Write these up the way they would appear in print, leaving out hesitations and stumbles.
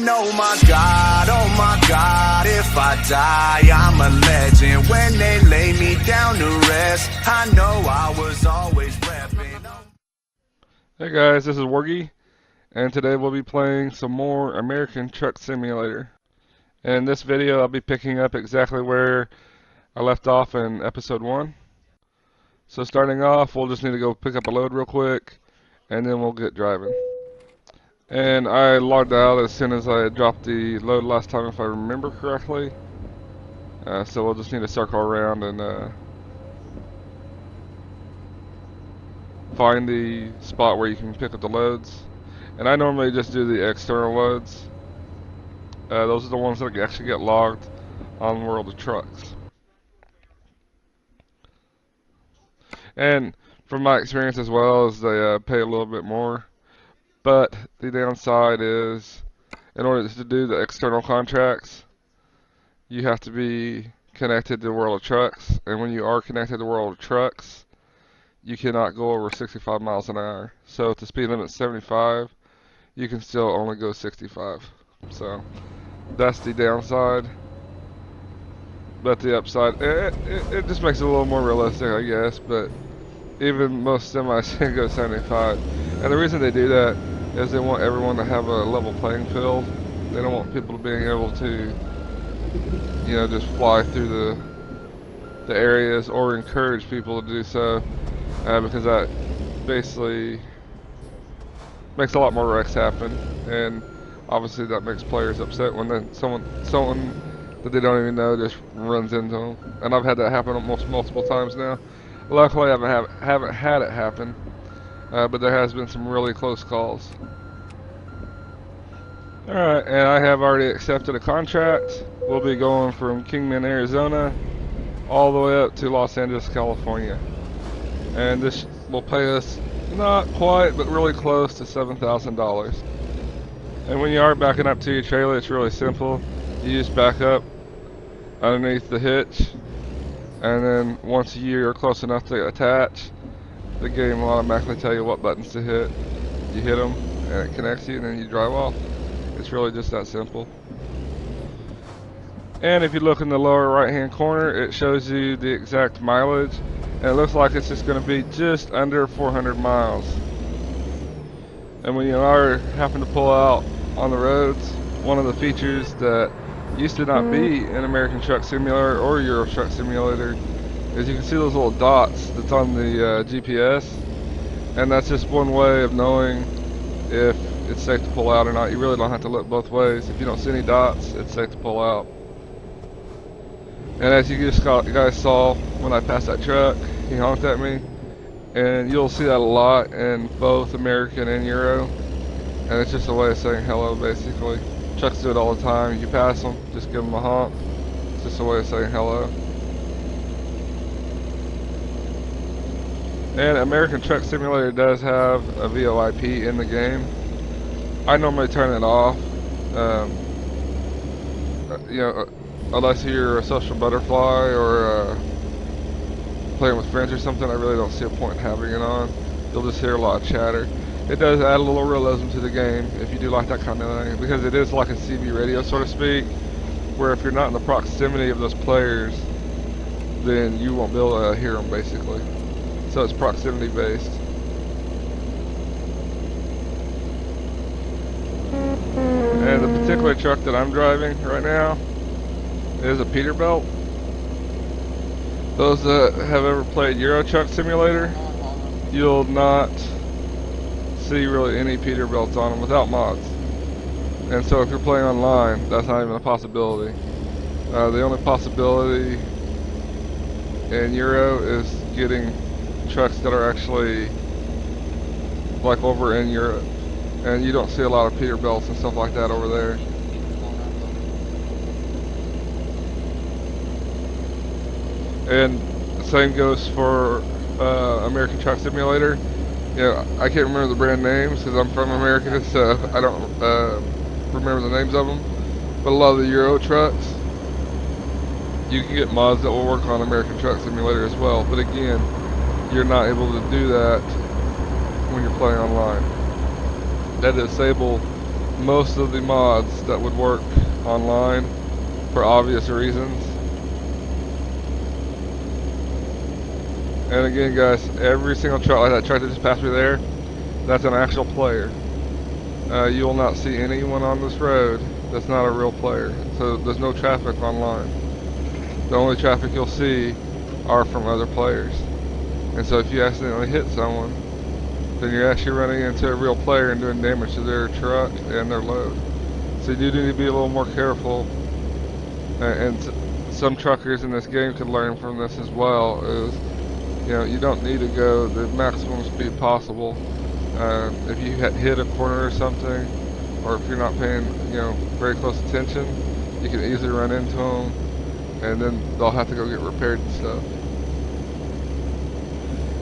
Oh my God, if I die, I'm a legend. When they lay me down to rest, I know I was always repping. Hey guys, this is Worggy, and today we'll be playing some more American Truck Simulator. In this video, I'll be picking up exactly where I left off in episode 1. So starting off, we'll just need to go pick up a load real quick, and then we'll get driving. And I logged out as soon as I dropped the load last time, if I remember correctly. So we'll just need to circle around and find the spot where you can pick up the loads. And I normally just do the external loads. Those are the ones that actually get logged on World of Trucks. And from my experience as well, is they pay a little bit more. But the downside is, in order to do the external contracts, you have to be connected to World of Trucks. And when you are connected to World of Trucks, you cannot go over 65 miles an hour. So if the speed limit's 75, you can still only go 65. So that's the downside. But the upside, it just makes it a little more realistic, I guess. But even most semis can go 75. And the reason they do that is they want everyone to have a level playing field. They don't want people being able to, just fly through the areas, or encourage people to do so, because that basically makes a lot more wrecks happen. And obviously that makes players upset when then someone that they don't even know just runs into them. And I've had that happen almost multiple times now. Luckily, I haven't had it happen, but there has been some really close calls. Alright, and I have already accepted a contract. We'll be going from Kingman, Arizona, all the way up to Los Angeles, California. And this will pay us not quite, but really close to $7,000. And when you are backing up to your trailer, it's really simple. You just back up underneath the hitch, and then once you're close enough to attach, the game will automatically tell you what buttons to hit. You hit them, and it connects you, and then you drive off. It's really just that simple. And if you look in the lower right hand corner, it shows you the exact mileage, and it looks like it's just going to be just under 400 miles. And when you are having to pull out on the roads, one of the features that used to not be in American Truck Simulator or Euro Truck Simulator is you can see those little dots that's on the GPS, and that's just one way of knowing if it's safe to pull out or not. You really don't have to look both ways. If you don't see any dots, it's safe to pull out. And as you guys saw when I passed that truck, he honked at me, and you'll see that a lot in both American and Euro, and it's just a way of saying hello basically. Trucks do it all the time. You pass them, just give them a honk. It's just a way of saying hello. And American Truck Simulator does have a VoIP in the game. I normally turn it off. Unless you're a social butterfly or playing with friends or something, I really don't see a point in having it on. You'll just hear a lot of chatter. It does add a little realism to the game if you do like that kind of thing, because it is like a CB radio, so to speak, where if you're not in the proximity of those players, then you won't be able to hear them basically. So it's proximity based. And the particular truck that I'm driving right now is a Peterbilt. Those that have ever played Euro Truck Simulator, you'll not see really any Peterbilts on them without mods. And so if you're playing online, that's not even a possibility. The only possibility in Euro is getting trucks that are actually like over in Europe, and you don't see a lot of Peterbilts and stuff like that over there. And the same goes for American Truck Simulator. I can't remember the brand names because I'm from America, so I don't remember the names of them. But a lot of the Euro trucks, you can get mods that will work on American Truck Simulator as well. But again, you're not able to do that when you're playing online. That disable most of the mods that would work online for obvious reasons. And again, guys, every single truck like that truck that just passed me there, that's an actual player. You will not see anyone on this road that's not a real player. So there's no traffic online. The only traffic you'll see are from other players. And so if you accidentally hit someone, then you're actually running into a real player and doing damage to their truck and their load. So you do need to be a little more careful. And some truckers in this game could learn from this as well. Is you don't need to go the maximum speed possible. If you hit a corner or something, or if you're not paying very close attention, you can easily run into them, and then they'll have to go get repaired and stuff.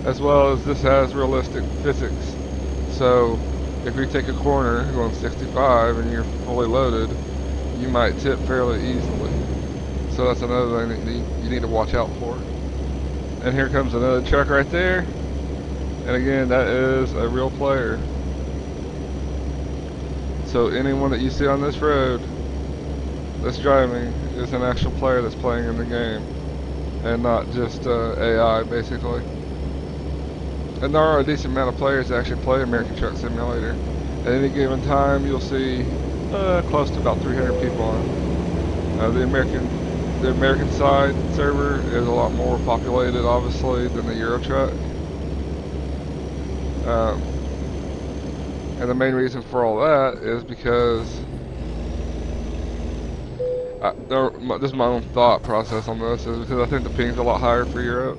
As well as this has realistic physics. So if you take a corner going 65 and you're fully loaded, you might tip fairly easily. So that's another thing that you need to watch out for. And here comes another truck right there. And again, that is a real player. So anyone that you see on this road that's driving is an actual player that's playing in the game, and not just AI, basically. And there are a decent amount of players that actually play American Truck Simulator. At any given time, you'll see close to about 300 people on. The American side server is a lot more populated, obviously, than the Euro Truck. And the main reason for all that is because this is my own thought process on this, is because I think the ping's a lot higher for Europe.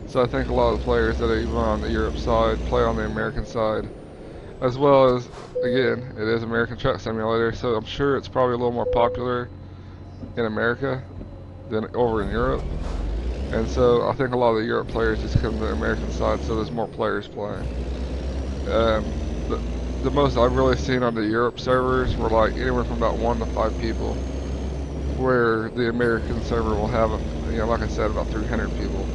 So I think a lot of the players that are even on the Europe side play on the American side. As well as, again, it is American Truck Simulator, so I'm sure it's probably a little more popular in America than over in Europe. And so I think a lot of the Europe players just come to the American side, so there's more players playing. The most I've really seen on the Europe servers were like anywhere from about 1 to 5 people, where the American server will have, like I said, about 300 people.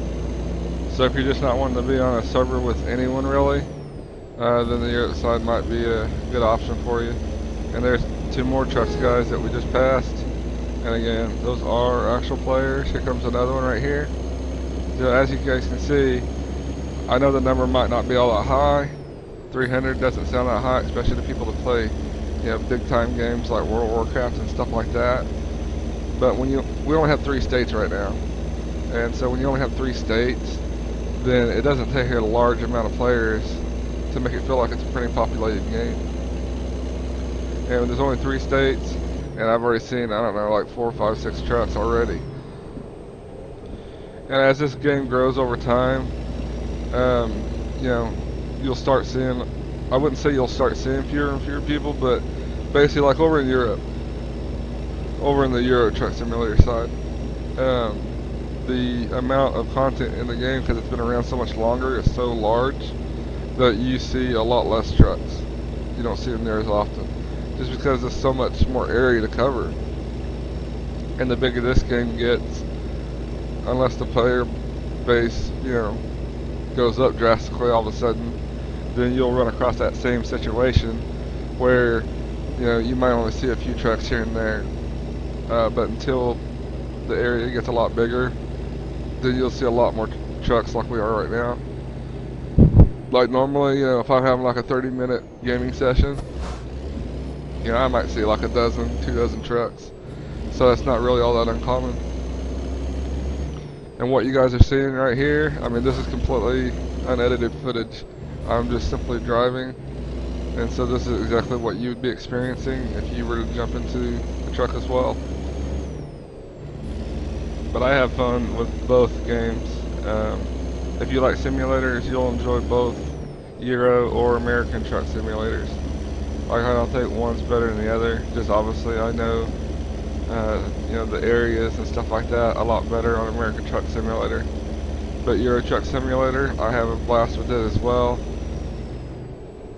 So if you're just not wanting to be on a server with anyone really, then the Europe side might be a good option for you. And there's 2 more trucks, guys, that we just passed. And again, those are actual players. Here comes another one right here. So as you guys can see, I know the number might not be all that high. 300 doesn't sound that high, especially to people that play, big time games like World of Warcraft and stuff like that. But we only have 3 states right now. And so when you only have 3 states, then it doesn't take a large amount of players to make it feel like it's a pretty populated game. And there's only 3 states, and I've already seen, I don't know, like 4, 5, 6 trucks already. And as this game grows over time, you'll start seeing, I wouldn't say you'll start seeing fewer and fewer people, but basically like over in Europe, over in the Euro Truck Simulator side, the amount of content in the game, because it's been around so much longer, is so large that you see a lot less trucks. You don't see them there as often, just because there's so much more area to cover. And the bigger this game gets, unless the player base, goes up drastically all of a sudden, then you'll run across that same situation where, you might only see a few trucks here and there. But until the area gets a lot bigger, then you'll see a lot more trucks like we are right now. Like normally, if I'm having like a 30-minute gaming session, I might see like 12, 2 dozen trucks. So that's not really all that uncommon. And what you guys are seeing right here, I mean, this is completely unedited footage. I'm just simply driving. And so this is exactly what you would be experiencing if you were to jump into the truck as well. But I have fun with both games. If you like simulators, you'll enjoy both Euro or American Truck Simulators. Like, I don't think one's better than the other. Just obviously I know, the areas and stuff like that a lot better on American Truck Simulator. But Euro Truck Simulator, I have a blast with it as well.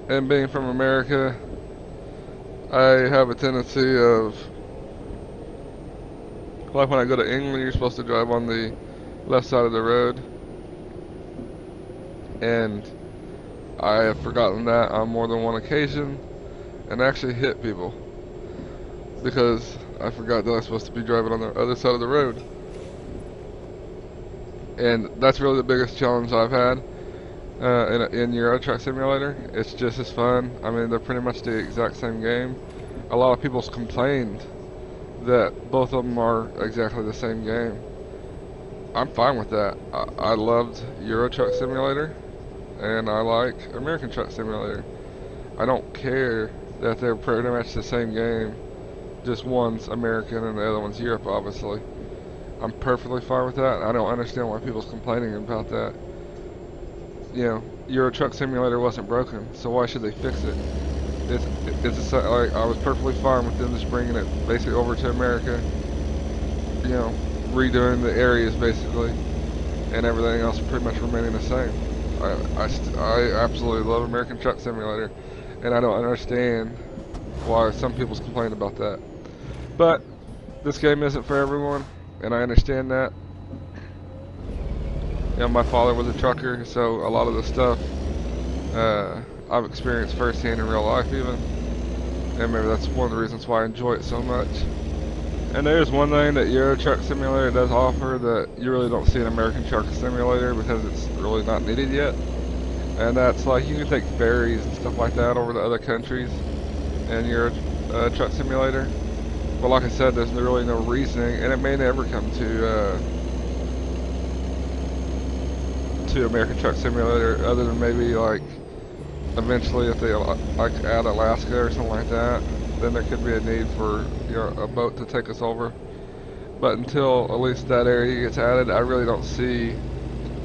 And being from America, I have a tendency of, like when I go to England, you're supposed to drive on the left side of the road. And I have forgotten that on more than one occasion and actually hit people. because I forgot that I'm supposed to be driving on the other side of the road. And that's really the biggest challenge I've had in Euro Truck Simulator. It's just as fun. I mean, they're pretty much the exact same game. A lot of people's complained that both of them are exactly the same game. I'm fine with that. I loved Euro Truck Simulator, and I like American Truck Simulator. I don't care that they're pretty much the same game, just one's American and the other one's Europe, obviously. I'm perfectly fine with that. I don't understand why people's complaining about that. You know, Euro Truck Simulator wasn't broken, so why should they fix it? It's like I was perfectly fine with them just bringing it basically over to America. You know, redoing the areas basically, and everything else pretty much remaining the same. I absolutely love American Truck Simulator, and I don't understand why some people's complain about that. But this game isn't for everyone, and I understand that. You know, my father was a trucker, so a lot of the stuff I've experienced firsthand in real life even. And maybe that's one of the reasons why I enjoy it so much. And there's one thing that Euro Truck Simulator does offer that you really don't see in American Truck Simulator because it's really not needed yet. And that's like you can take ferries and stuff like that over to other countries in Euro Truck Simulator. But like I said, there's really no reasoning, and it may never come to American Truck Simulator other than maybe like eventually if they like add Alaska or something like that, then there could be a need for a boat to take us over. But until at least that area gets added, I really don't see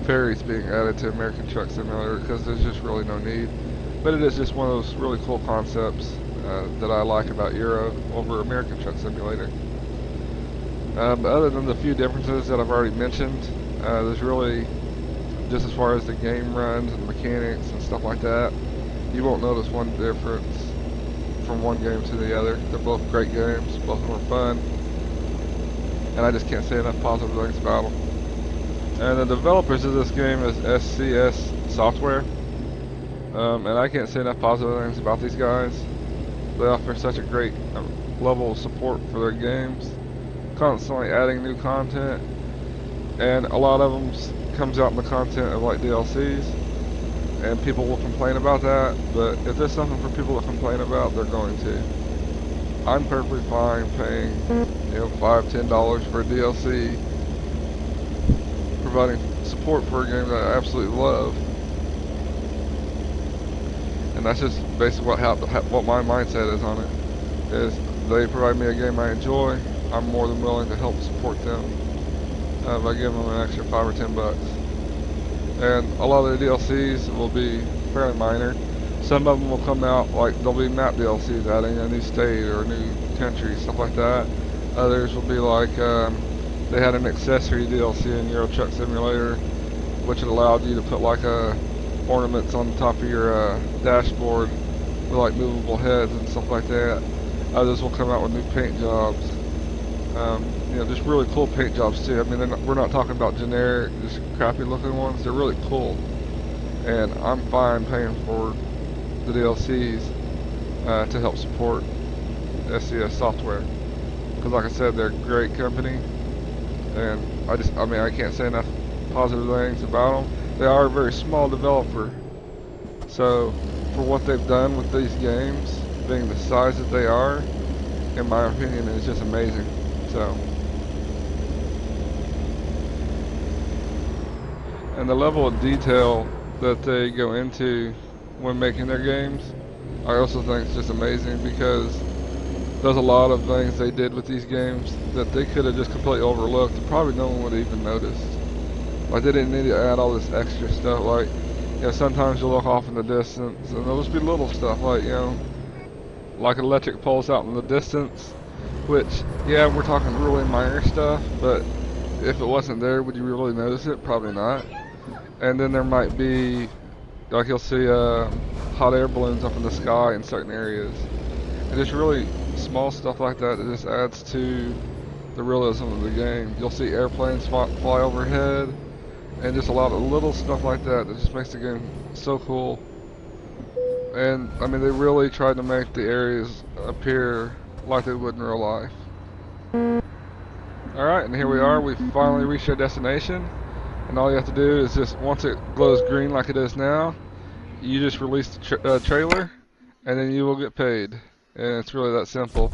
ferries being added to American Truck Simulator because there's just really no need. But it is just one of those really cool concepts that I like about Euro over American Truck Simulator. But other than the few differences that I've already mentioned, there's really, just as far as the game runs and mechanics and stuff like that, you won't notice one difference from one game to the other. They're both great games, both of them are fun, and I just can't say enough positive things about them. And the developers of this game is SCS Software, and I can't say enough positive things about these guys. They offer such a great level of support for their games, constantly adding new content, and a lot of them comes out in the content of like DLCs, and people will complain about that, but if there's something for people to complain about, they're going to. I'm perfectly fine paying, $5, $10 for a DLC, providing support for a game that I absolutely love. And that's just basically what my mindset is on it. Is they provide me a game I enjoy, I'm more than willing to help support them by giving them an extra $5 or $10. And a lot of the DLCs will be fairly minor. Some of them will come out like there'll be map DLCs adding a new state or a new country, stuff like that. Others will be like they had an accessory DLC in Euro Truck Simulator, which allowed you to put like ornaments on the top of your dashboard with like movable heads and stuff like that. Others will come out with new paint jobs. Just really cool paint jobs too. I mean, we're not talking about generic, just crappy looking ones. They're really cool, and I'm fine paying for the DLCs to help support SCS Software. Because like I said, they're a great company, and I can't say enough positive things about them. They are a very small developer, so for what they've done with these games, being the size that they are, in my opinion, is just amazing. So, and the level of detail that they go into when making their games, I also think is just amazing because there's a lot of things they did with these games that they could have just completely overlooked and probably no one would have even noticed. Like they didn't need to add all this extra stuff. Like, sometimes you'll look off in the distance and there'll just be little stuff like, like electric poles out in the distance, which, yeah, we're talking really minor stuff, but if it wasn't there, would you really notice it? Probably not. And then there might be, like you'll see hot air balloons up in the sky in certain areas. And just really small stuff like that just adds to the realism of the game. You'll see airplanes fly overhead, and just a lot of little stuff like that that just makes the game so cool. And I mean, they really tried to make the areas appear like they would in real life. Alright, and here we are. We finally reached our destination. And all you have to do is just, once it glows green like it is now, you just release the trailer, and then you will get paid. And it's really that simple.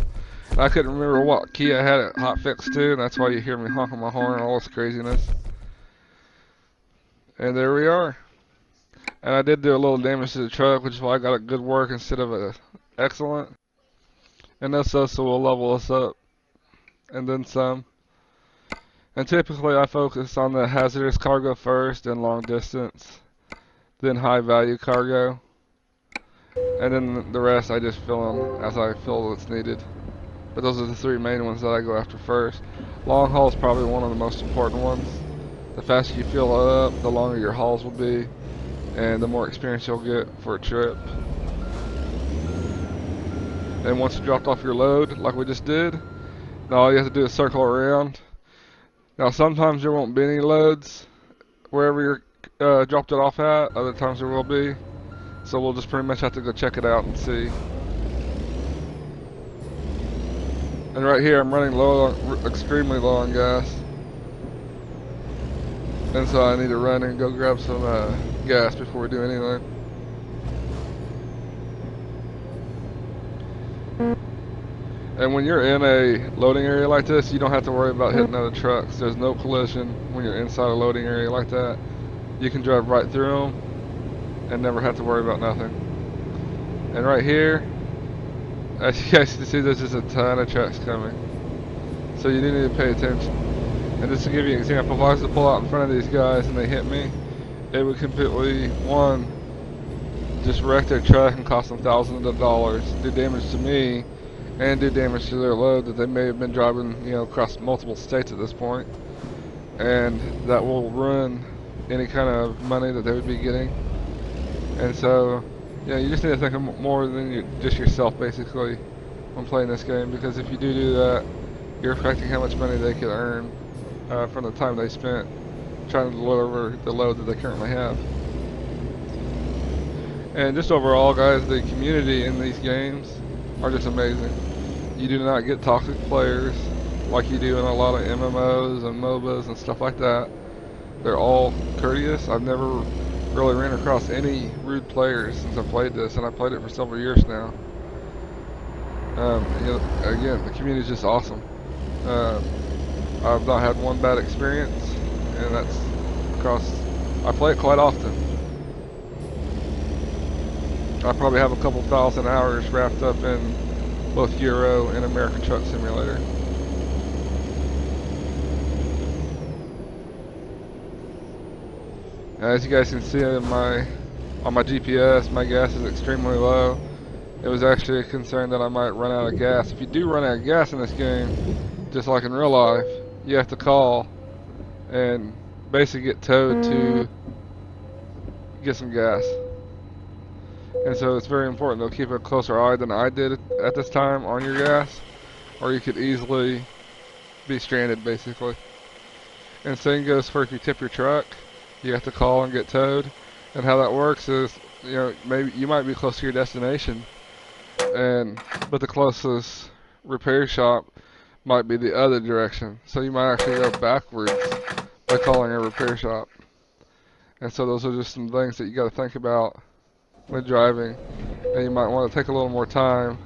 And I couldn't remember what key I had it hotfixed to, and that's why you hear me honking my horn and all this craziness. And there we are. And I did do a little damage to the truck, which is why I got a good work instead of a excellent. And this also will level us up, and then some. And typically I focus on the hazardous cargo first, and long distance, then high value cargo. And then the rest I just fill in as I feel it's needed. But those are the three main ones that I go after first. Long haul is probably one of the most important ones. The faster you fill it up, the longer your hauls will be, and the more experience you'll get for a trip. And once you dropped off your load, like we just did, now all you have to do is circle around. Now sometimes there won't be any loads wherever you're dropped it off at. Other times there will be. So we'll just pretty much have to go check it out and see. And right here I'm running low, extremely low on gas. And so I need to run and go grab some gas before we do anything. And when you're in a loading area like this, you don't have to worry about hitting other trucks. There's no collision when you're inside a loading area like that. You can drive right through them and never have to worry about nothing. And right here, as you guys can see, there's just a ton of trucks coming. So you do need to pay attention. And just to give you an example, if I was to pull out in front of these guys and they hit me, it would completely, one, just wreck their truck and cost them thousands of dollars, do damage to me, and do damage to their load that they may have been driving, across multiple states at this point. And that will ruin any kind of money that they would be getting. And so, you just need to think of more than just yourself, basically, when playing this game, because if you do that, you're affecting how much money they could earn from the time they spent trying to deliver the load that they currently have. And just overall, guys, the community in these games are just amazing. You do not get toxic players like you do in a lot of MMOs and MOBAs and stuff like that. They're all courteous. I've never really ran across any rude players since I played this, and I played it for several years now. Again, the community is just awesome. I've not had one bad experience, and that's because I play it quite often. I probably have a couple thousand hours wrapped up in both Euro and American Truck Simulator. As you guys can see on my GPS, my gas is extremely low. It was actually a concern that I might run out of gas. If you do run out of gas in this game, just like in real life, you have to call and basically get towed to get some gas. And so it's very important to keep a closer eye than I did at this time on your gas, or you could easily be stranded, basically. And same goes for if you tip your truck, you have to call and get towed. And how that works is, maybe you might be close to your destination, but the closest repair shop might be the other direction. So you might actually go backwards by calling a repair shop. And so those are just some things that you got to think about when driving, and you might want to take a little more time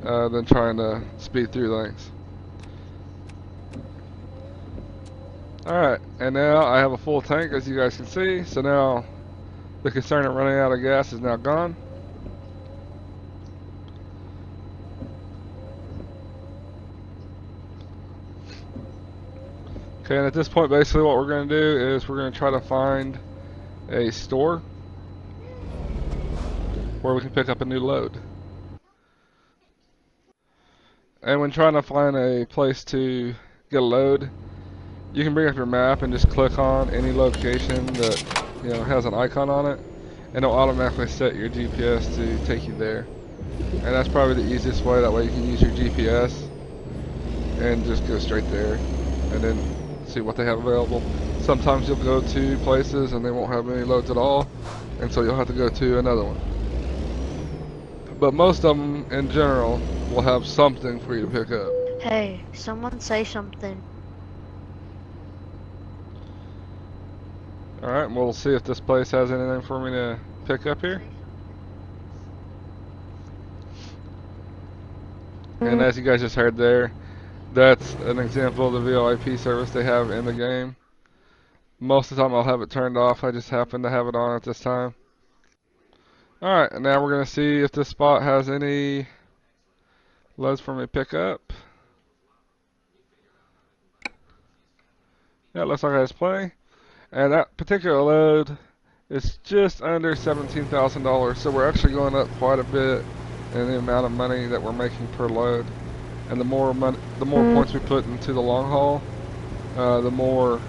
than trying to speed through things. Alright, and now I have a full tank, as you guys can see, so now the concern of running out of gas is now gone. Okay, and at this point basically what we're going to do is we're going to try to find a store where we can pick up a new load. And when trying to find a place to get a load, you can bring up your map and just click on any location that has an icon on it, and it'll automatically set your GPS to take you there. And that's probably the easiest way. That way you can use your GPS and just go straight there and then see what they have available. Sometimes you'll go to places and they won't have any loads at all, and so you'll have to go to another one. But most of them, in general, will have something for you to pick up. Hey, someone say something. Alright, we'll see if this place has anything for me to pick up here. And as you guys just heard there, that's an example of the VoIP service they have in the game. Most of the time I'll have it turned off, I just happen to have it on at this time. Alright, and now we're going to see if this spot has any loads for me to pick up. Yeah, it looks like it's playing. And that particular load is just under $17,000, so we're actually going up quite a bit in the amount of money that we're making per load. And the more money, the more points we put into the long haul, the more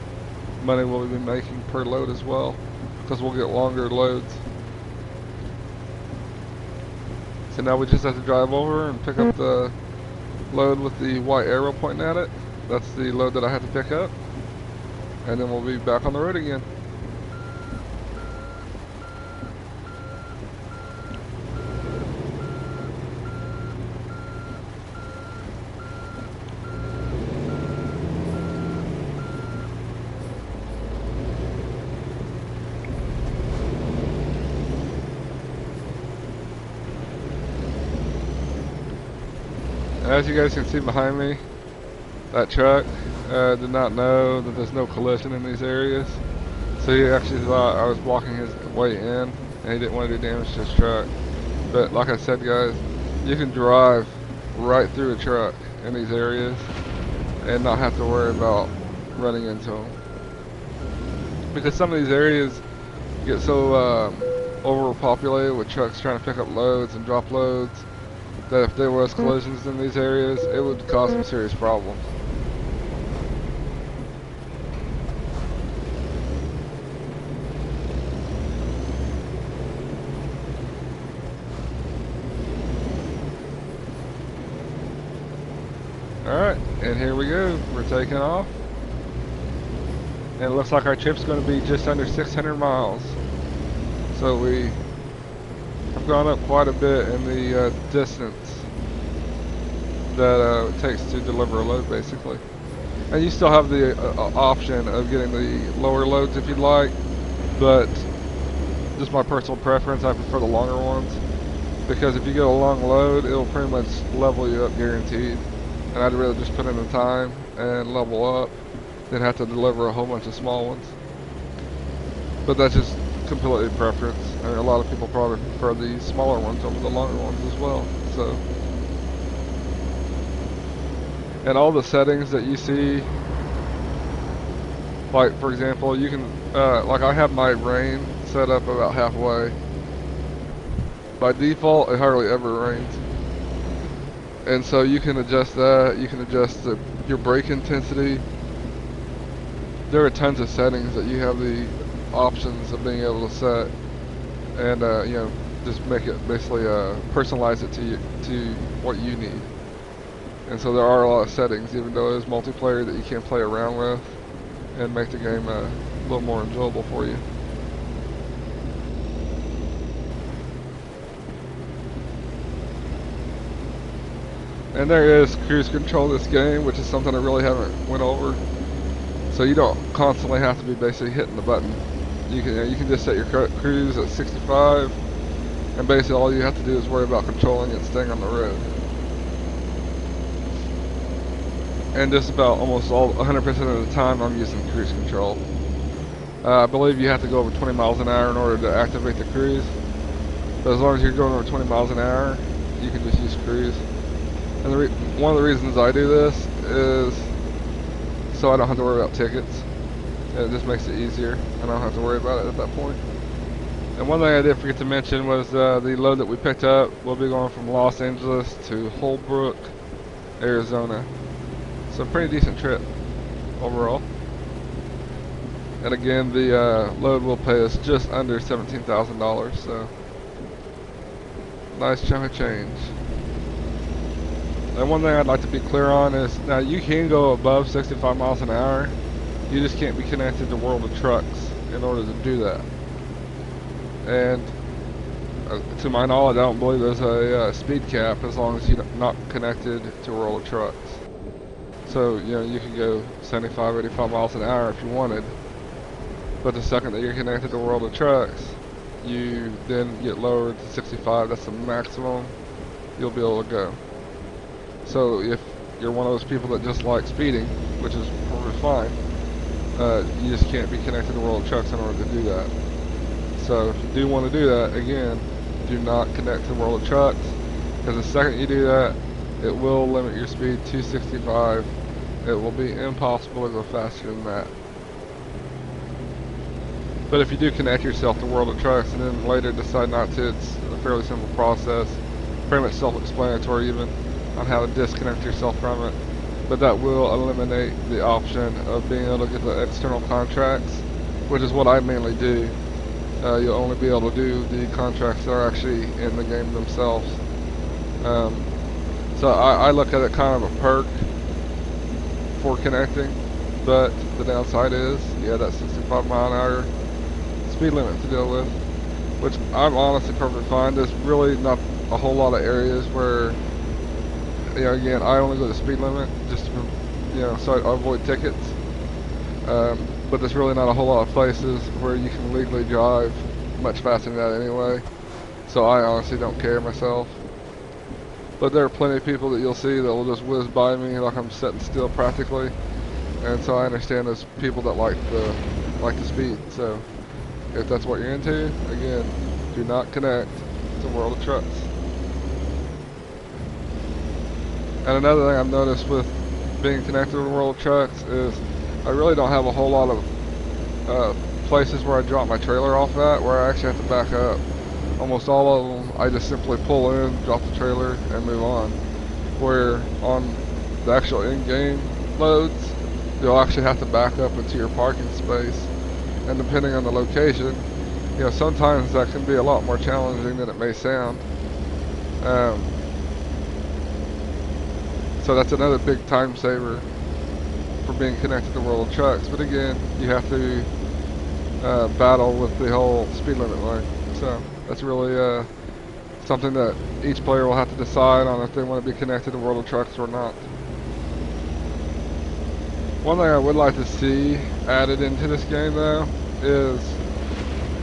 money we'll be making per load as well, because we'll get longer loads. So now we just have to drive over and pick up the load with the white arrow pointing at it. That's the load that I have to pick up, and then we'll be back on the road again. As you guys can see behind me, that truck did not know that there's no collision in these areas. So he actually thought I was blocking his way in, and he didn't want to do damage to his truck. But like I said, guys, you can drive right through a truck in these areas and not have to worry about running into them. Because some of these areas get so overpopulated with trucks trying to pick up loads and drop loads that if there was collisions in these areas, it would cause some serious problems. Alright, and here we go. We're taking off. And it looks like our trip's going to be just under 600 miles. So we have gone up quite a bit in the distance that it takes to deliver a load, basically. And you still have the option of getting the lower loads if you'd like, but just my personal preference, I prefer the longer ones, because if you get a long load, it'll pretty much level you up guaranteed. And I'd rather just put in the time and level up than have to deliver a whole bunch of small ones. But that's just completely preference. I mean, a lot of people probably prefer the smaller ones over the longer ones as well. So, and all the settings that you see, like for example, you can, like I have my rain set up about halfway. By default, it hardly ever rains. And so you can adjust that, you can adjust your brake intensity. There are tons of settings that you have the options of being able to set, and you know, just make it basically personalize it to what you need. And so there are a lot of settings, even though it is multiplayer, that you can play around with and make the game a little more enjoyable for you. And there is cruise control in this game, which is something I really haven't went over. So you don't constantly have to be basically hitting the button. You can just set your cruise at 65, and basically all you have to do is worry about controlling it, staying on the road. And just about almost 100% of the time I'm using cruise control. I believe you have to go over 20 miles an hour in order to activate the cruise. But as long as you're going over 20 miles an hour, you can just use cruise. And one of the reasons I do this is so I don't have to worry about tickets. It just makes it easier. I don't have to worry about it at that point. And one thing I did forget to mention was the load that we picked up will be going from Los Angeles to Holbrook, Arizona. So a pretty decent trip overall. And again, the load will pay us just under $17,000, so nice chunk of change. And one thing I'd like to be clear on is, now you can go above 65 miles an hour, you just can't be connected to World of Trucks in order to do that. And To my knowledge, I don't believe there's a speed cap as long as you're not connected to a roll of trucks. So, you know, you can go 75, 85 miles an hour if you wanted, but the second that you're connected to a world of trucks, you then get lowered to 65. That's the maximum you'll be able to go. So if you're one of those people that just like speeding, which is perfectly fine, you just can't be connected to a world of trucks in order to do that. So if you do want to do that, again, do not connect to the world of trucks, because the second you do that, it will limit your speed to 65. It will be impossible to go faster than that. But if you do connect yourself to World of Trucks and then later decide not to, it's a fairly simple process, pretty much self-explanatory even, on how to disconnect yourself from it. But that will eliminate the option of being able to get the external contracts, which is what I mainly do. You'll only be able to do the contracts that are actually in the game themselves. So I look at it kind of a perk for connecting, but the downside is, yeah, that 65 mile an hour speed limit to deal with, which I'm honestly perfectly fine. There's really not a whole lot of areas where, you know, again, I only go the speed limit just to, you know, so I avoid tickets. But there's really not a whole lot of places where you can legally drive much faster than that anyway. So I honestly don't care myself. But there are plenty of people that you'll see that will just whiz by me like I'm sitting still practically. And so I understand there's people that like the speed. So if that's what you're into, again, do not connect to World of Trucks. And another thing I've noticed with being connected to World of Trucks is I really don't have a whole lot of places where I drop my trailer off at where I actually have to back up. Almost all of them, I just simply pull in, drop the trailer, and move on. Where on the actual in-game loads, you'll actually have to back up into your parking space. And depending on the location, you know, sometimes that can be a lot more challenging than it may sound. So that's another big time saver for being connected to World of Trucks. But again, you have to battle with the whole speed limit thing. So that's really something that each player will have to decide on if they want to be connected to World of Trucks or not. One thing I would like to see added into this game though is,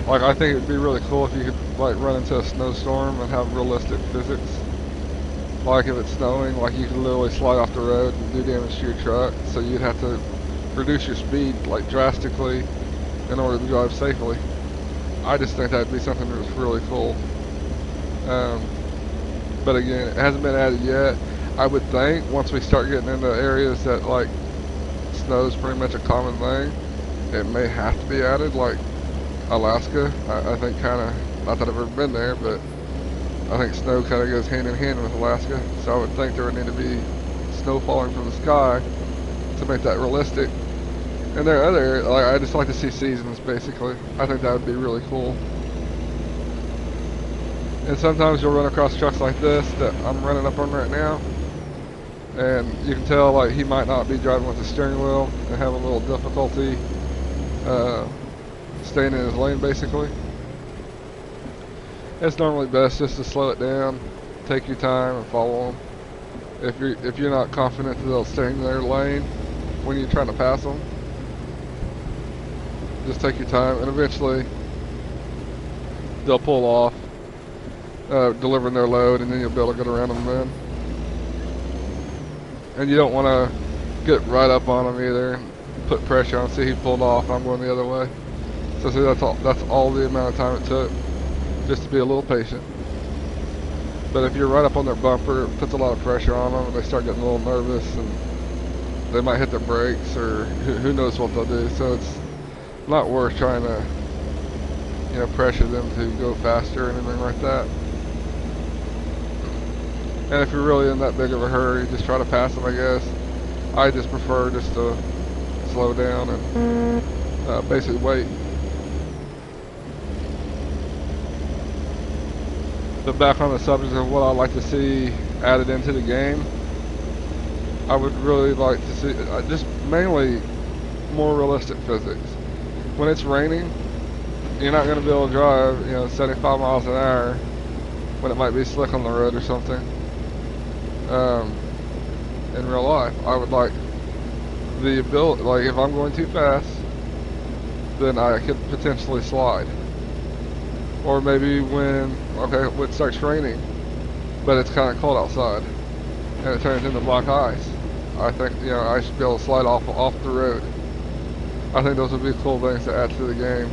like, I think it'd be really cool if you could like run into a snowstorm and have realistic physics. Like if it's snowing, like you could literally slide off the road and do damage to your truck, so you'd have to reduce your speed like drastically in order to drive safely. I just think that'd be something that was really cool. But again, it hasn't been added yet. I would think once we start getting into areas that like snow's pretty much a common thing, it may have to be added, like Alaska. I think kind of, not that I've ever been there, but I think snow kind of goes hand in hand with Alaska. So I would think there would need to be snow falling from the sky to make that realistic. And there are other, like, I just like to see seasons basically. I think that would be really cool. And sometimes you'll run across trucks like this that I'm running up on right now, and you can tell like he might not be driving with the steering wheel and have a little difficulty staying in his lane basically. It's normally best just to slow it down, take your time and follow them. If you're not confident that they'll stay in their lane when you're trying to pass them, just take your time and eventually they'll pull off, delivering their load, and then you'll be able to get around them then. And you don't want to get right up on them either, put pressure on, see he pulled off, I'm going the other way. So see, that's all the amount of time it took, just to be a little patient. But if you're right up on their bumper, it puts a lot of pressure on them and they start getting a little nervous and they might hit their brakes, or who knows what they'll do. So it's not worth trying to, you know, pressure them to go faster or anything like that. And if you're really in that big of a hurry, just try to pass them, I guess. I just prefer just to slow down and basically wait. But back on the subject of what I'd like to see added into the game, I would really like to see just mainly more realistic physics. When it's raining, you're not going to be able to drive, you know, 75 miles an hour when it might be slick on the road or something. In real life, I would like the ability, like if I'm going too fast, then I could potentially slide. Or maybe when it starts raining, but it's kind of cold outside, and it turns into black ice. I think, I should be able to slide off the road. I think those would be cool things to add to the game,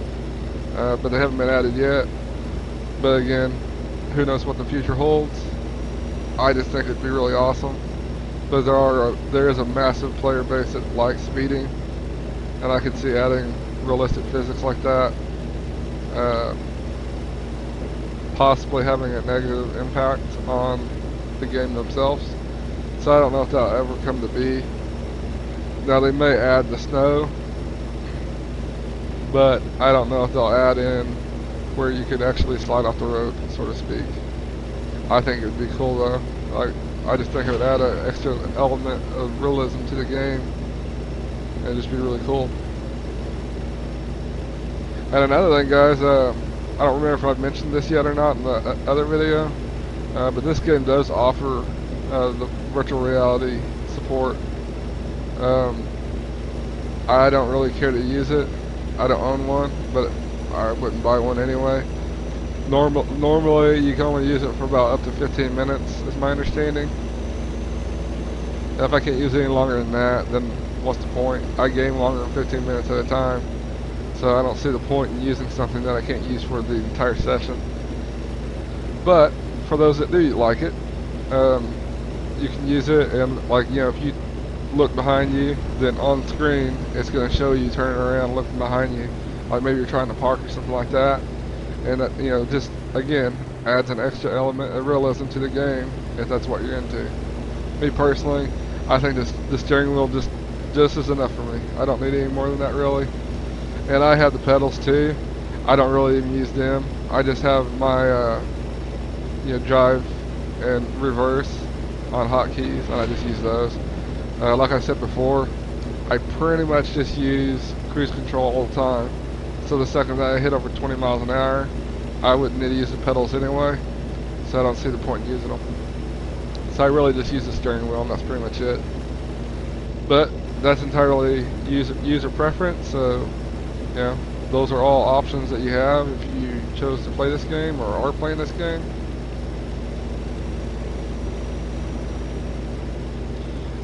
but they haven't been added yet. But again, who knows what the future holds? I just think it'd be really awesome. But there is a massive player base that likes speeding, and I could see adding realistic physics like that, possibly having a negative impact on the game themselves. So I don't know if that'll ever come to be. Now they may add the snow, but I don't know if they'll add in where you could actually slide off the road, so to speak. I think it would be cool though. I just think it would add an extra element of realism to the game and just be really cool. And another thing, guys, I don't remember if I've mentioned this yet or not in the other video, but this game does offer the virtual reality support. I don't really care to use it. I don't own one, but I wouldn't buy one anyway. Normally, you can only use it for about up to 15 minutes, is my understanding. If I can't use it any longer than that, then what's the point? I game longer than 15 minutes at a time, so I don't see the point in using something that I can't use for the entire session. But for those that do like it, you can use it, and if you look behind you, then on screen it's going to show you turning around, looking behind you, like maybe you're trying to park or something like that. And just again adds an extra element of realism to the game if that's what you're into. Me personally, I think the steering wheel just is enough for me. I don't need any more than that really. And I have the pedals too. I don't really even use them. I just have my drive and reverse on hotkeys, and I just use those. Like I said before, I pretty much just use cruise control all the time. So the second that I hit over 20 miles an hour, I wouldn't need to use the pedals anyway, so I don't see the point in using them. So I really just use the steering wheel, and that's pretty much it. But that's entirely user preference, so those are all options that you have if you chose to play this game or are playing this game.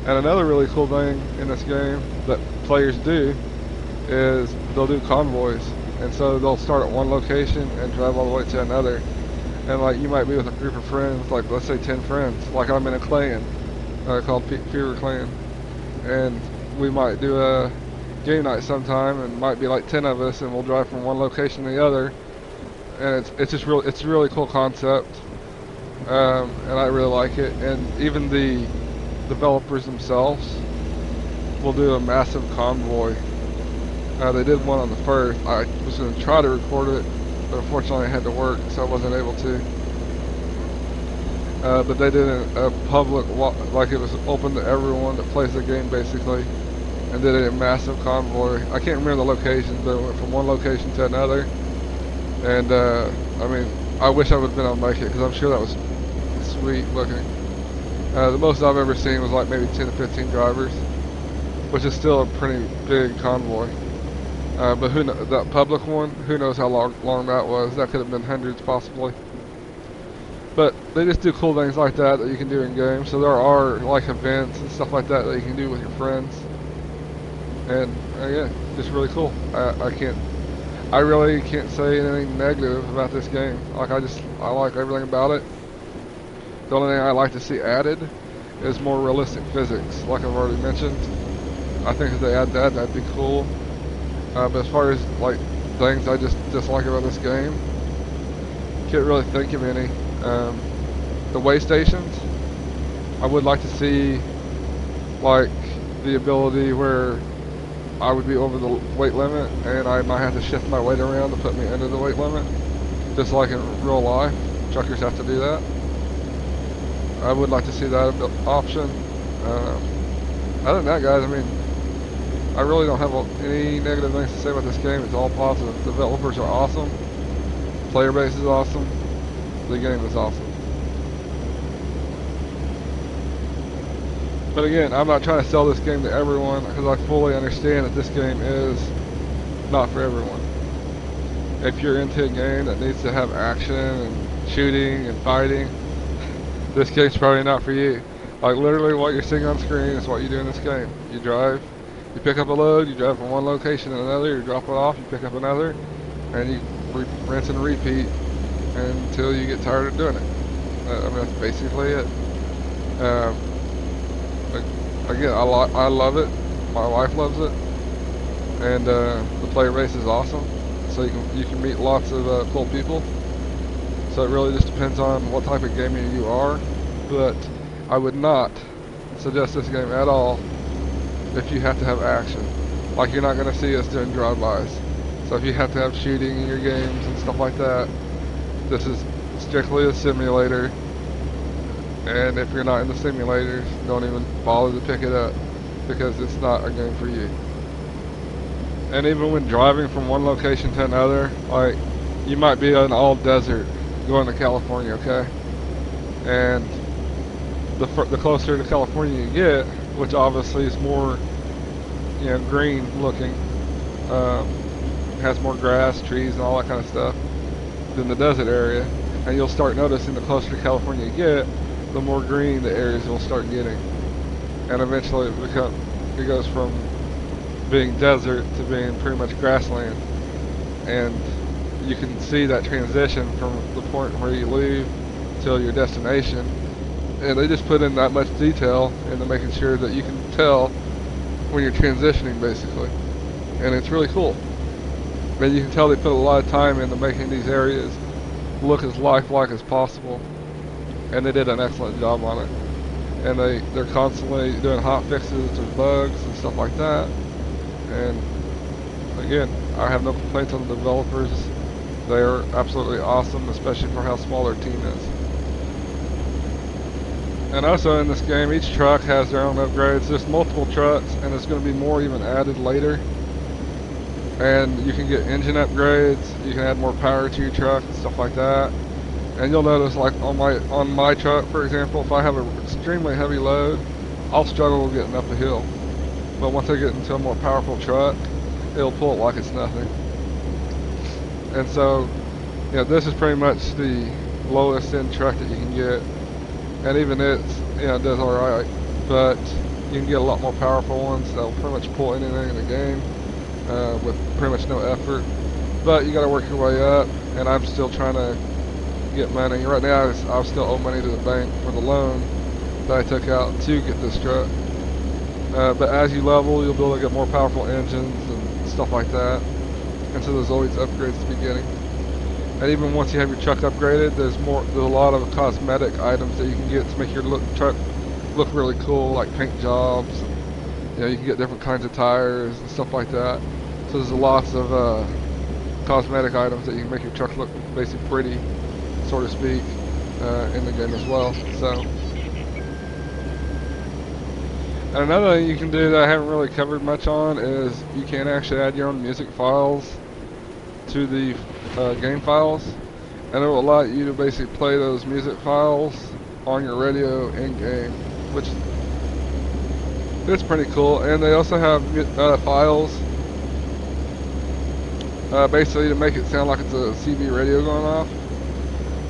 And another really cool thing in this game that players do is they'll do convoys, and so they'll start at one location and drive all the way to another. And you might be with a group of friends, like let's say 10 friends, like I'm in a clan called Fever Clan, and we might do a game night sometime, and might be like 10 of us, and we'll drive from one location to the other, and it's a really cool concept, and I really like it. And even the developers themselves will do a massive convoy. They did one on the first. I was going to try to record it, but unfortunately I had to work, so I wasn't able to. But they did a public, like it was open to everyone that plays the game basically, and did a massive convoy. I can't remember the location, but it went from one location to another. And I mean, I wish I would have been able to make it, because I'm sure that was sweet looking. The most I've ever seen was like maybe 10 to 15 drivers, which is still a pretty big convoy. But that public one, who knows how long that was. That could have been hundreds possibly. But they just do cool things like that you can do in games. So there are like events and stuff like that you can do with your friends. And yeah, just really cool. I really can't say anything negative about this game. I like everything about it. The only thing I like to see added is more realistic physics, like I've already mentioned. I think if they add that, that'd be cool. But as far as things I just dislike about this game, can't really think of any. The way stations, I would like to see the ability where I would be over the weight limit, and I might have to shift my weight around to put me under the weight limit, just like in real life. Truckers have to do that. I would like to see that option. Other than that, guys, I mean, I really don't have any negative things to say about this game. It's all positive. Developers are awesome. Player base is awesome. The game is awesome. But again, I'm not trying to sell this game to everyone because I fully understand that this game is not for everyone. If you're into a game that needs to have action and shooting and fighting, this game's probably not for you. Like literally what you're seeing on screen is what you do in this game. You drive, you pick up a load, you drive from one location to another, you drop it off, you pick up another, and you rinse and repeat until you get tired of doing it. I mean, that's basically it. Um, Again, I love it. My wife loves it, and the player base is awesome. So you can meet lots of cool people. So it really just depends on what type of gamer you are. But I would not suggest this game at all if you have to have action. Like you're not going to see us doing drive-bys. So if you have to have shooting in your games and stuff like that, this is strictly a simulator. And if you're not in the simulators, don't even bother to pick it up because it's not a game for you. And even when driving from one location to another, like you might be in all desert going to California, okay? And the closer to California you get, which obviously is more, you know, green looking, has more grass, trees, and all that kind of stuff than the desert area. And you'll start noticing the closer to California you get, the more green the areas will start getting, and eventually it goes from being desert to being pretty much grassland, and you can see that transition from the point where you leave till your destination, and they just put in that much detail into making sure that you can tell when you're transitioning basically, and it's really cool. And you can tell they put a lot of time into making these areas look as lifelike as possible. And they did an excellent job on it. And they're constantly doing hot fixes to bugs and stuff like that. And again, I have no complaints on the developers. They are absolutely awesome, especially for how small their team is. And also in this game, each truck has their own upgrades. There's multiple trucks, and there's going to be more even added later. And you can get engine upgrades. You can add more power to your truck and stuff like that. And you'll notice, like on my truck, for example, if I have an extremely heavy load, I'll struggle getting up a hill. But once I get into a more powerful truck, it'll pull it like it's nothing. And so, yeah, this is pretty much the lowest end truck that you can get, and even it does all right. But you can get a lot more powerful ones that'll pretty much pull anything in the game with pretty much no effort. But you got to work your way up, and I'm still trying to get money. Right now I still owe money to the bank for the loan that I took out to get this truck. But as you level, you'll be able to get more powerful engines and stuff like that. And so there's always upgrades to be getting. And even once you have your truck upgraded, there's a lot of cosmetic items that you can get to make your truck look really cool, like paint jobs. And, you can get different kinds of tires and stuff like that. So there's lots of cosmetic items that you can make your truck look basically pretty, so to speak, in the game as well. So, and another thing you can do that I haven't really covered much on is you can actually add your own music files to the game files, and it will allow you to basically play those music files on your radio in game, which is pretty cool. And they also have files basically to make it sound like it's a CB radio going off.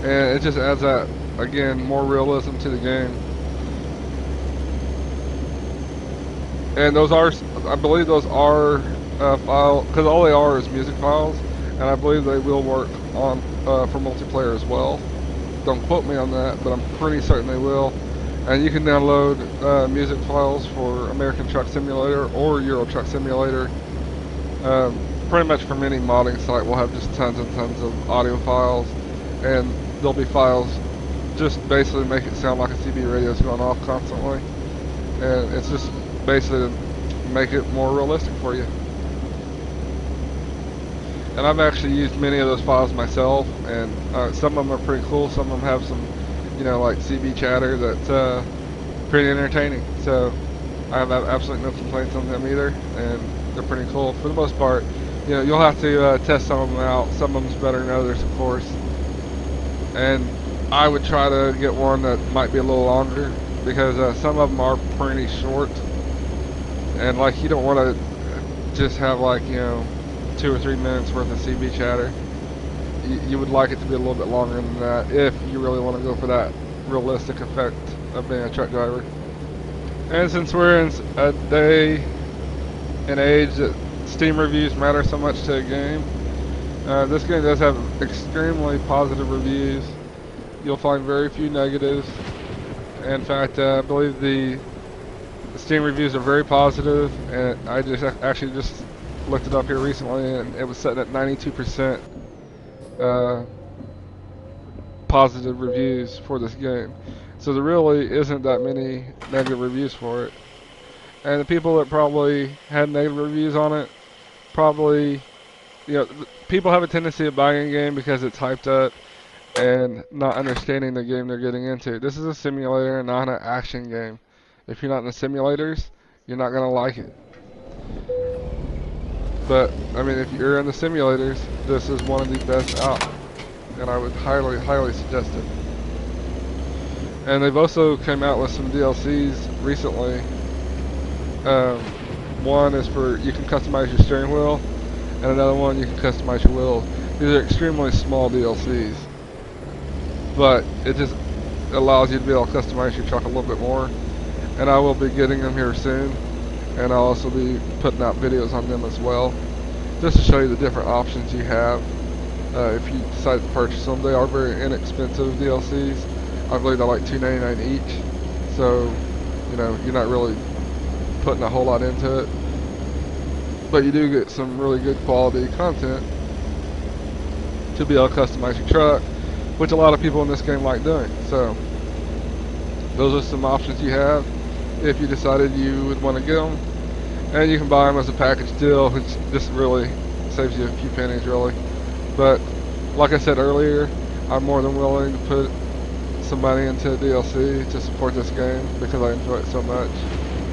And it just adds that, again, more realism to the game. And those are, I believe those are files, because all they are is music files, and I believe they will work on for multiplayer as well. Don't quote me on that, but I'm pretty certain they will. And you can download music files for American Truck Simulator or Euro Truck Simulator. Pretty much from any modding site will have just tons and tons of audio files, and there'll be files just basically make it sound like a CB radio is going off constantly, and it's just basically to make it more realistic for you. And I've actually used many of those files myself, and some of them are pretty cool. Some of them have some, like CB chatter that's pretty entertaining. So I have absolutely no complaints on them either, and they're pretty cool for the most part. You'll have to test some of them out. Some of them's better than others, of course. And I would try to get one that might be a little longer, because some of them are pretty short, and like you don't want to just have like 2 or 3 minutes worth of CB chatter. You would like it to be a little bit longer than that if you really want to go for that realistic effect of being a truck driver. And since we're in a day and age that Steam reviews matter so much to a game, this game does have extremely positive reviews. You'll find very few negatives. In fact, I believe the Steam reviews are very positive, and I just actually just looked it up here recently, and it was sitting at 92% positive reviews for this game. So there really isn't that many negative reviews for it. And the people that probably had negative reviews on it, probably, people have a tendency of buying a game because it's hyped up and not understanding the game they're getting into. This is a simulator, not an action game. If you're not in the simulators, you're not going to like it. But, I mean, if you're in the simulators, this is one of the best out. And I would highly, highly suggest it. And they've also come out with some DLCs recently. One is for, you can customize your steering wheel, and another one you can customize your wheels. These are extremely small DLCs, but it just allows you to be able to customize your truck a little bit more. And I will be getting them here soon, and I'll also be putting out videos on them as well, just to show you the different options you have if you decide to purchase them. They are very inexpensive DLCs. I believe they're like $2.99 each, so you're not really putting a whole lot into it, but you do get some really good quality content to be able to customize your truck, which a lot of people in this game like doing. So those are some options you have if you decided you would want to get them, and you can buy them as a package deal, which just really saves you a few pennies really. But like I said earlier, I'm more than willing to put some money into a DLC to support this game because I enjoy it so much,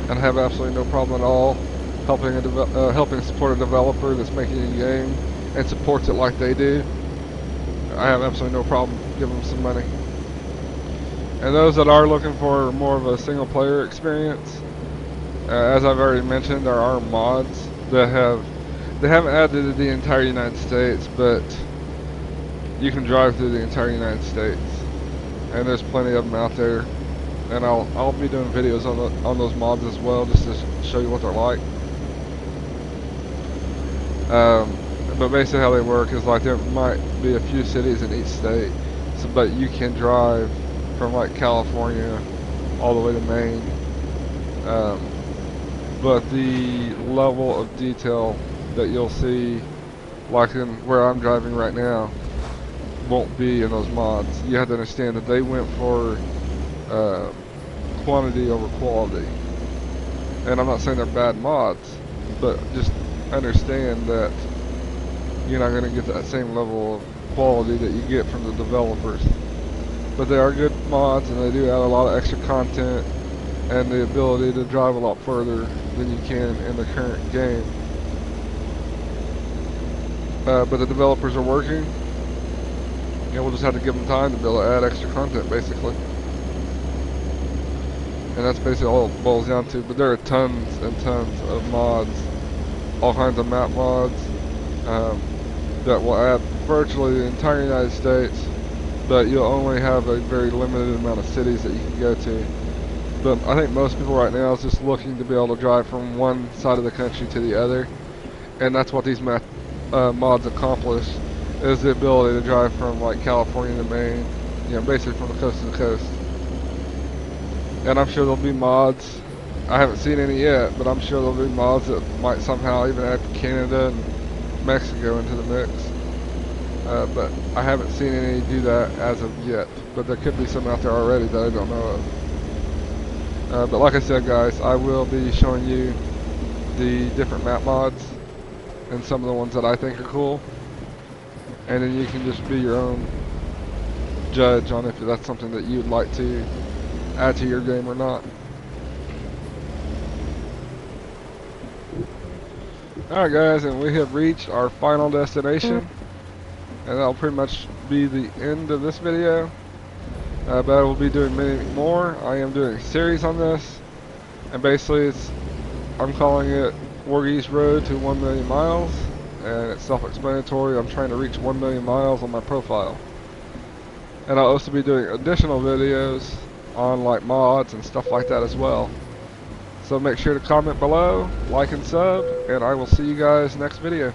and I have absolutely no problem at all helping support a developer that's making a game and supports it like they do. I have absolutely no problem giving them some money. And those that are looking for more of a single player experience, as I've already mentioned, there are mods that they haven't added to the entire United States, but you can drive through the entire United States, and there's plenty of them out there. And I'll be doing videos on those mods as well, just to show you what they're like. But basically how they work is like there might be a few cities in each state, but you can drive from like California all the way to Maine. But the level of detail that you'll see, like in where I'm driving right now, won't be in those mods. You have to understand that they went for quantity over quality. And I'm not saying they're bad mods, but just understand that you're not going to get that same level of quality that you get from the developers. But they are good mods, and they do add a lot of extra content and the ability to drive a lot further than you can in the current game. But the developers are working, and we'll just have to give them time to be able to add extra content, basically. And that's basically all it boils down to. But there are tons and tons of mods, all kinds of map mods, that will add virtually the entire United States, but you'll only have a very limited amount of cities that you can go to. But I think most people right now is just looking to be able to drive from one side of the country to the other, and that's what these mods accomplish, is the ability to drive from like California to Maine, basically from the coast to the coast. And I'm sure there'll be mods, I haven't seen any yet, but I'm sure there'll be mods that might somehow even add Canada and Mexico into the mix. But I haven't seen any do that as of yet, but there could be some out there already that I don't know of. But like I said, guys, I will be showing you the different map mods and some of the ones that I think are cool, and then you can just be your own judge on if that's something that you'd like to add to your game or not. Alright guys, and we have reached our final destination, and that'll pretty much be the end of this video. but I will be doing many more. I am doing a series on this, and basically I'm calling it Worggy's Road to 1 million miles, and it's self-explanatory. I'm trying to reach 1 million miles on my profile. And I'll also be doing additional videos on like mods and stuff like that as well. So make sure to comment below, like and sub, and I will see you guys next video.